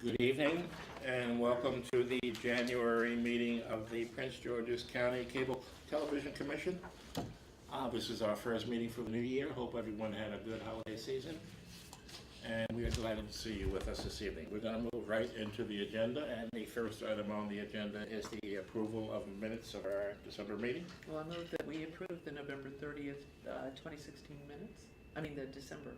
Good evening and welcome to the January meeting of the Prince George's County Cable Television Commission. This is our first meeting for the new year. Hope everyone had a good holiday season. And we are delighted to see you with us this evening. We're going to move right into the agenda, and the first item on the agenda is the approval of minutes of our December meeting. Well, I move that we approve the November 30th, 2016 minutes. I mean the December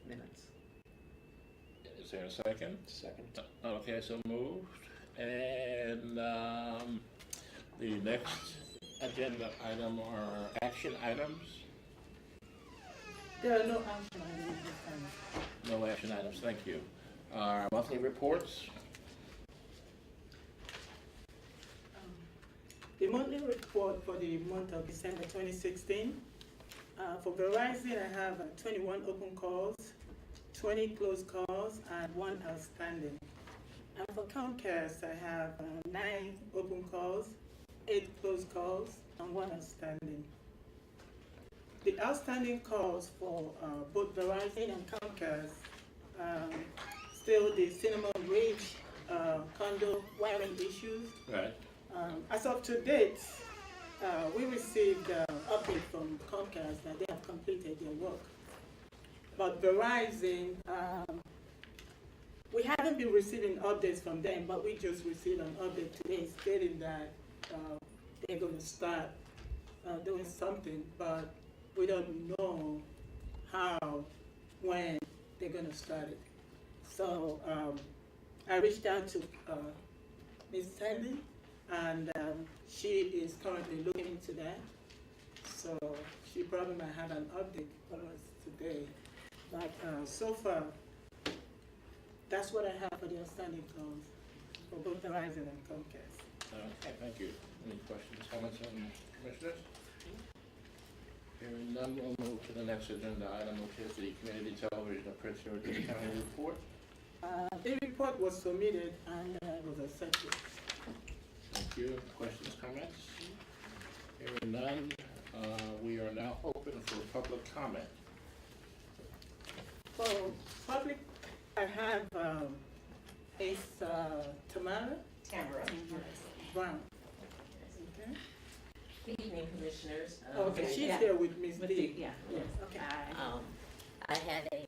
minutes. Is there a second? Second. Okay, so moved. And the next agenda item are action items. There are no action items this time. No action items, thank you. Our monthly reports. The monthly report for the month of December 2016. For Verizon, I have 21 open calls, 20 closed calls, and 1 outstanding. And for Comcast, I have 9 open calls, 8 closed calls, and 1 outstanding. The outstanding calls for both Verizon and Comcast, still the Cinnamon Ridge condo wiring issues. Right. As of to date, we received an update from Comcast that they have completed their work. But Verizon, we haven't been receiving updates from them, but we just received an update today stating that they're going to start doing something, but we don't know how, when they're going to start it. So I reached out to Ms. Sandy, and she is currently looking into that. So she probably might have an update for us today. But so far, that's what I have for the outstanding calls for both Verizon and Comcast. Okay, thank you. Any questions, comments from commissioners? Hearing none, we'll move to the next agenda item, which is the Community Television of Prince George's County report. The report was submitted and was accepted. Thank you. Questions, comments? Hearing none, we are now open for public comment. For public, I have Ace Tamara Brown. Okay. Good evening, Commissioners. Okay, she's yeah. here with Ms. D. Yeah. Yes, okay. I had a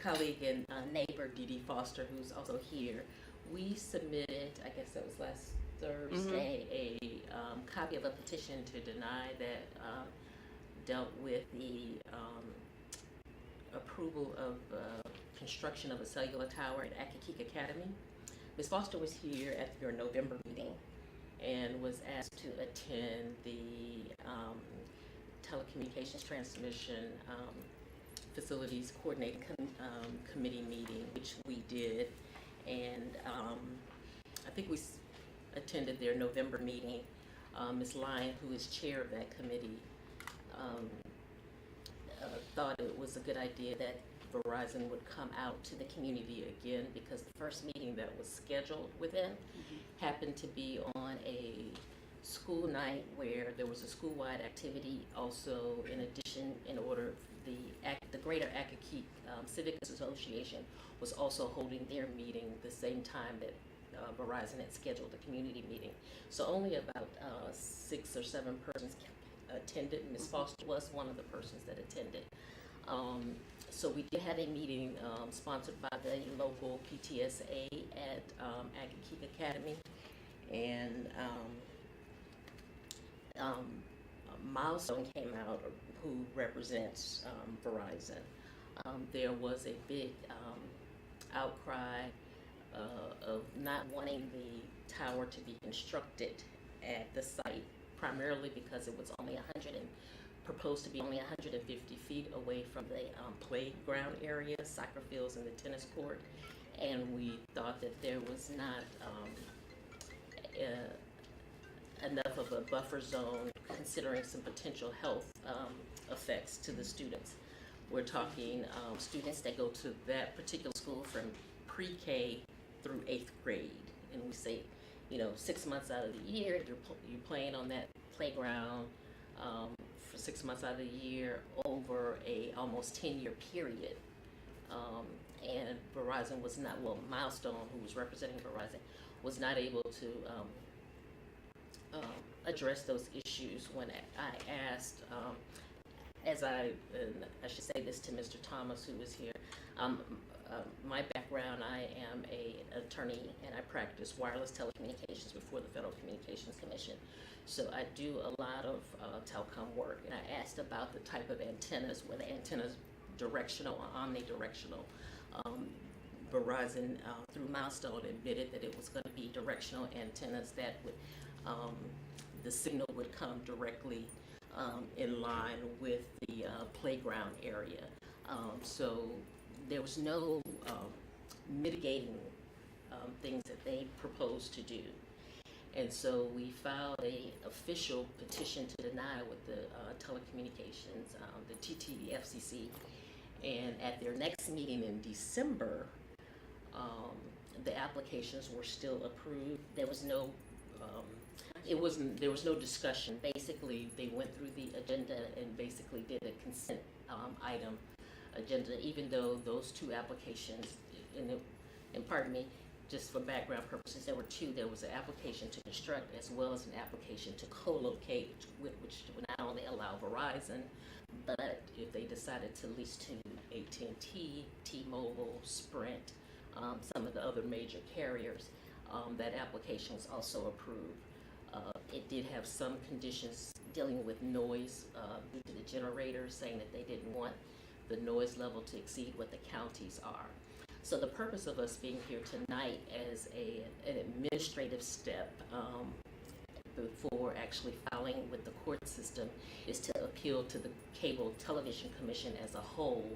colleague and neighbor, Dee Dee Foster, who's also here. We submitted, I guess that was last Thursday, a copy of a petition to deny that dealt with the approval of construction of a cellular tower at Akakik Academy. Ms. Foster was here at your November meeting and was asked to attend the telecommunications transmission facilities coordinating committee meeting, which we did, and I think we attended their November meeting. Ms. Lyon, who is chair of that committee, thought it was a good idea that Verizon would come out to the community again, because the first meeting that was scheduled with them happened to be on a school night where there was a school-wide activity. Also, in addition, in order, the Greater Akakik Civic Association was also holding their meeting the same time that Verizon had scheduled the community meeting. So only about 6 or 7 persons attended. Ms. Foster was one of the persons that attended. So we did have a meeting sponsored by the local PTSA at Akakik Academy, and Milestone came out, who represents Verizon. There was a big outcry of not wanting the tower to be constructed at the site, primarily because it was only proposed to be only 150 feet away from the playground area, soccer fields, and the tennis court, and we thought that there was not enough of a buffer zone, considering some potential health effects to the students. We're talking students that go to that particular school from pre-K through 8th grade, and we say, 6 months out of the year you're playing on that playground for 6 months out of the year over a almost 10-year period. And Verizon was not, well, Milestone, who was representing Verizon, was not able to address those issues when I asked, and I should say this to Mr. Thomas, who is here. My background, I am an attorney and I practice wireless telecommunications before the Federal Communications Commission. So I do a lot of telecom work, and I asked about the type of antennas, whether antennas directional or omnidirectional. Verizon, through Milestone, admitted that it was going to be directional antennas that would, the signal would come directly in line with the playground area. So there was no mitigating things that they proposed to do. And so we filed a official petition to deny with the telecommunications, the TTFCC. And at their next meeting in December, the applications were still approved. There was no, there was no discussion. Basically, they went through the agenda and basically did a consent item agenda, even though those two applications, and pardon me, just for background purposes, there were two. There was an application to construct as well as an application to co-locate, which would not only allow Verizon, but if they decided to lease to AT&T, T-Mobile, Sprint, some of the other major carriers, that application was also approved. It did have some conditions dealing with noise due to the generators, saying that they didn't want the noise level to exceed what the counties are. So the purpose of us being here tonight as an administrative step before actually filing with the court system is to appeal to the Cable Television Commission as a whole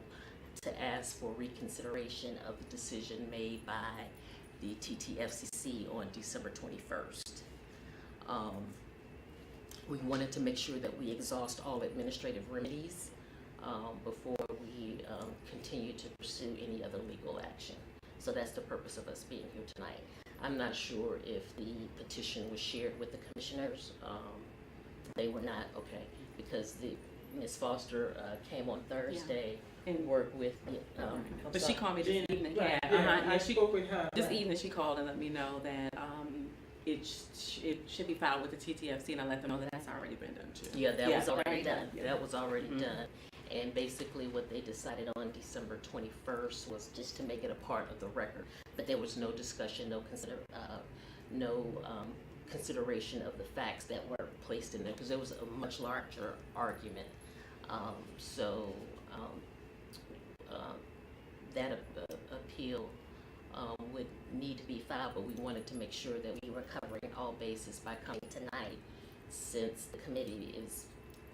to ask for reconsideration of the decision made by the TTFCC on December 21st. We wanted to make sure that we exhaust all administrative remedies before we continue to pursue any other legal action. So that's the purpose of us being here tonight. I'm not sure if the petition was shared with the commissioners. They were not, okay, because Ms. Foster came on Thursday and worked with the, but she called me this evening. Right. I spoke with her. This evening she called and let me know that it should be filed with the TTFC, and I let them know that that's already been done too. yeah, that was already done. Yeah. That was already done. And basically what they decided on December 21st was just to make it a part of the record. But there was no discussion, no consideration of the facts that were placed in there, because there was a much larger argument. That appeal would need to be filed, but we wanted to make sure that we were covering all bases by coming tonight, since the committee is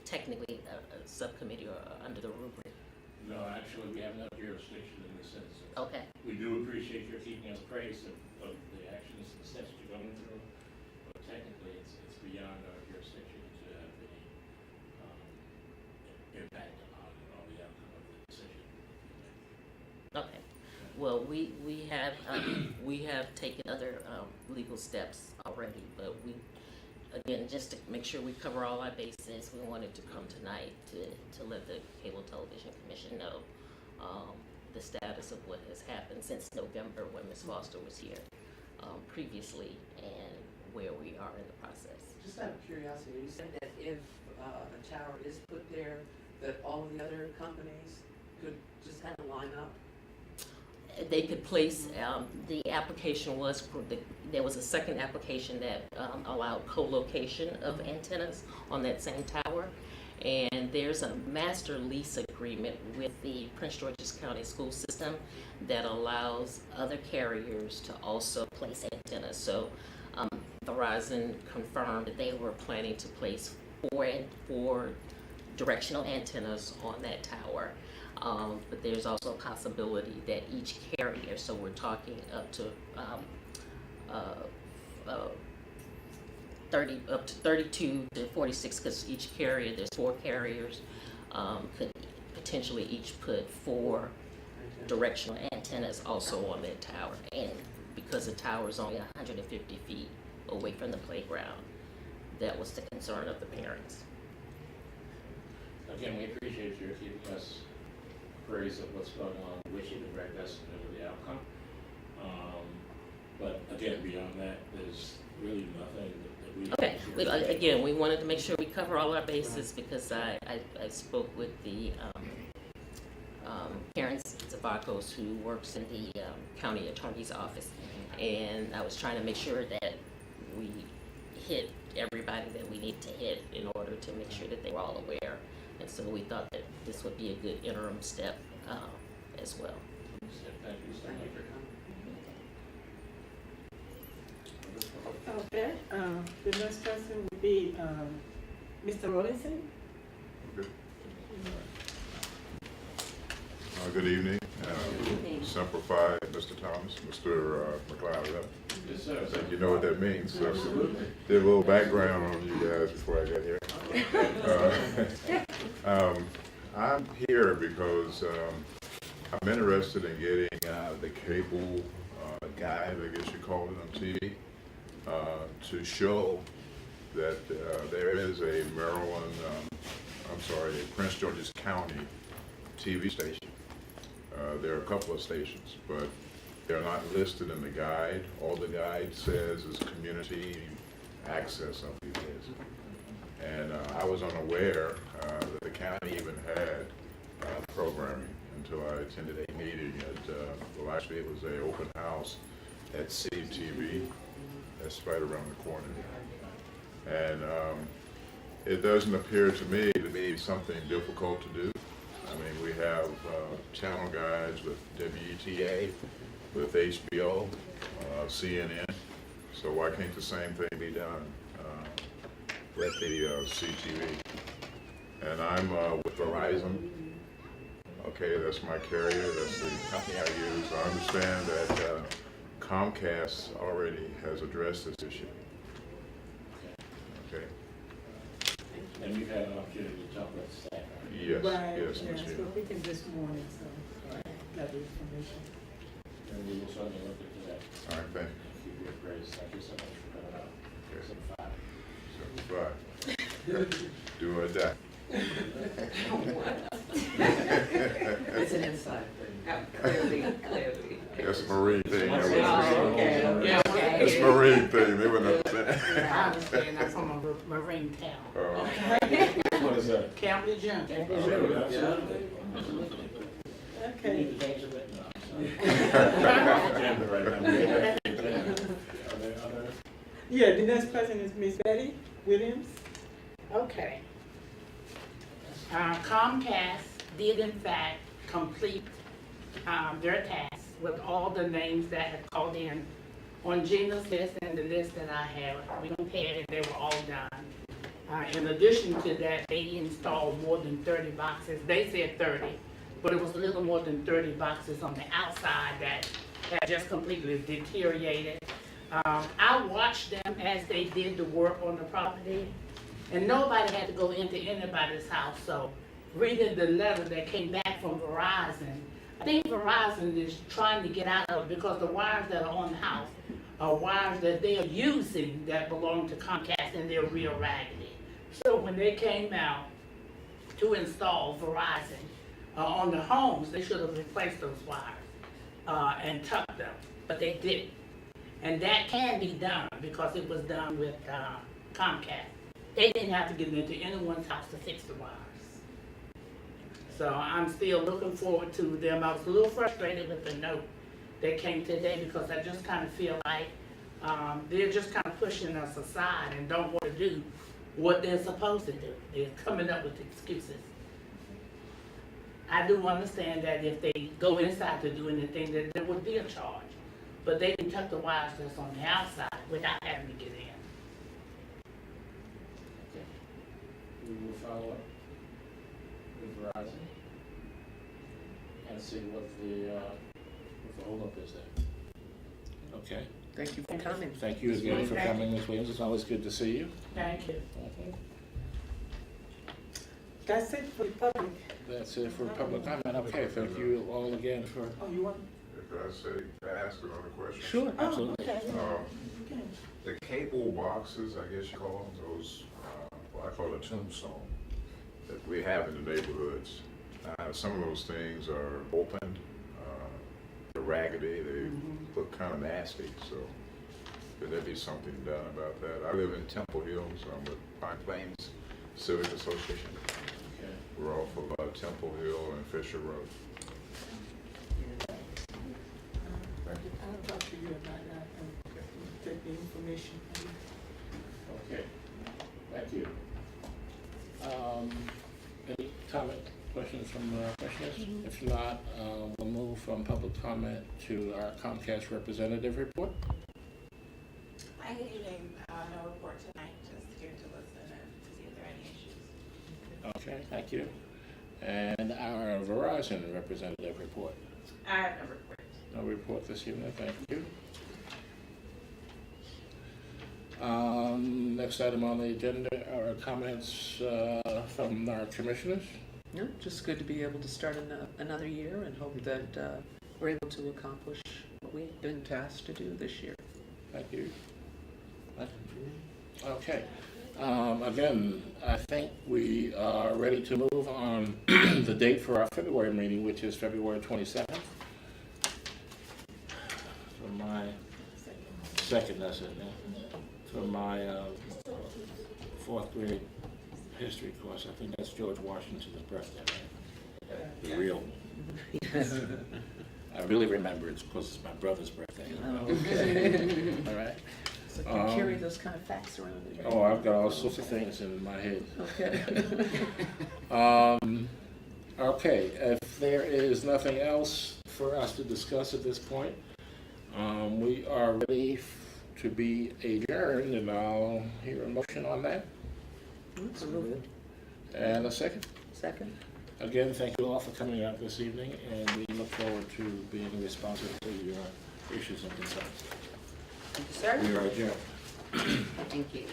technically a subcommittee or under the rubric. No, actually, we have no jurisdiction in this instance. Okay. We do appreciate your keeping us appraised of the actions and steps you're going through, but technically it's beyond our jurisdiction to have any impact on the outcome of the decision. Okay. Well, we have taken other legal steps already, but we, again, just to make sure we cover all our bases, we wanted to come tonight to let the Cable Television Commission know the status of what has happened since November when Ms. Foster was here previously, and where we are in the process. Just out of curiosity, you said that if a tower is put there, that all of the other companies could just kind of line up? They could place, the application was, there was a second application that allowed co-location of antennas on that same tower. And there's a master lease agreement with the Prince George's County school system that allows other carriers to also place antennas. So Verizon confirmed that they were planning to place four directional antennas on that tower. But there's also a possibility that each carrier, so we're talking up to 32 to 46, because each carrier, there's 4 carriers, could potentially each put 4 directional antennas also on that tower. And because the tower is only 150 feet away from the playground, that was the concern of the parents. Again, we appreciate your keeping us appraised of what's going on, wish you the very best in the outcome. But again, beyond that, there's really nothing that we. Okay, again, we wanted to make sure we cover all our bases because I spoke with the Karen Zavakos, who works in the county attorney's office, and I was trying to make sure that we hit everybody that we need to hit in order to make sure that they were all aware. And so we thought that this would be a good interim step as well. Thank you so much. Okay, the next person would be, Mr. Robinson. Good. Good evening. Simplified, Mr. Thomas, Mr. McLeod. Yes, sir. I think you know what that means. So, Absolutely. did a little background on you guys before I got here. I'm here because I'm interested in getting the cable guide, I guess you call it, on TV, to show that there is a Prince George's County TV station. There are a couple of stations, but they're not listed in the guide. All the guide says is community access, I believe it is. And I was unaware that the county even had programming until I attended a meeting at, well, actually it was an open house at CTV. That's right around the corner. And it doesn't appear to me to be something difficult to do. I mean, we have channel guides with WETA, with HBO, CNN. So why can't the same thing be done with the CTV? And I'm with Verizon. Okay, that's my carrier. That's the company I use. I understand that Comcast already has addressed this issue. Okay. And we've had an opportunity to talk with staff. Yes, Right, yes, yeah, Ms. so Hill. we can this morning, so, got the information. And we will certainly look into that. All right, thank you. Keep you appraised. Thank you so much for coming out. Okay. 75. Do or die. It's an inside thing. Clearly. That's a Marine thing. Oh, okay, okay. That's a Marine thing. They wouldn't understand. I understand, I'm from a marine town. What is that? Camden Junction. Absolutely. Okay. Yeah, the next person is Miss Betty Williams. Okay. Comcast did in fact complete their task with all the names that had called in on Gina's list and the list that I have. We compared it, they were all done. In addition to that, they installed more than 30 boxes. They said 30, but it was a little more than 30 boxes on the outside that had just completely deteriorated. I watched them as they did the work on the property, and nobody had to go into anybody's house. So reading the letter that came back from Verizon, I think Verizon is trying to get out of it because the wires that are on the house are wires that they are using that belong to Comcast, and they're real raggedy. So when they came out to install Verizon on the homes, they should have replaced those wires and tucked them, but they didn't. And that can be done because it was done with Comcast. They didn't have to get into anyone's house to fix the wires. So I'm still looking forward to them. I was a little frustrated with the note that came today because I just kind of feel like they're just kind of pushing us aside and don't want to do what they're supposed to do. They're coming up with excuses. I do understand that if they go inside to do anything, that there would be a charge. But they can tuck the wires that's on the outside without having to get in. We will follow up with Verizon and see what the holdup is there. Okay. Thank you for coming. Thank you again for coming, Ms. Williams. It's always good to see you. Thank you. That's it for the public. That's it for public comment. Okay, thank you all again for. Oh, you want? Could I say, ask another question? Sure, absolutely. Oh, okay. Okay. The cable boxes, I guess you call them, those, well, I call it tombstone, that we have in the neighborhoods. Some of those things are opened, they're raggedy, they look kind of nasty, so could there be something done about that? I live in Temple Hills, I'm with Pine Plains Civic Association. Okay. We're off of Temple Hill and Fisher Road. I'll talk to you about that and take the information. Okay, thank you. Any comment, questions from commissioners? If not, we'll move from public comment to our Comcast representative report. I had no report tonight, just here to listen and to see if there are any issues. Okay, thank you. And our Verizon representative report. I have no report. No report this evening, thank you. Next item on the agenda are comments from our commissioners. No, just good to be able to start another year and hope that we're able to accomplish what we've been tasked to do this year. Thank you. Okay. Again, I think we are ready to move on the date for our February meeting, which is February 27th. For my second, that's it, yeah. For my fourth grade history course. I think that's George Washington's birthday, right? The real. I really remember it because it's my brother's birthday. Okay. All right. So you can carry those kind of facts around with you. Oh, I've got all sorts of things in my head. Okay. Okay, if there is nothing else for us to discuss at this point, we are ready to be adjourned, and I'll hear a motion on that. So moved. And a second. Second. Again, thank you all for coming out this evening, and we look forward to being responsive to your issues and concerns. Thank you, sir. We are adjourned. Thank you.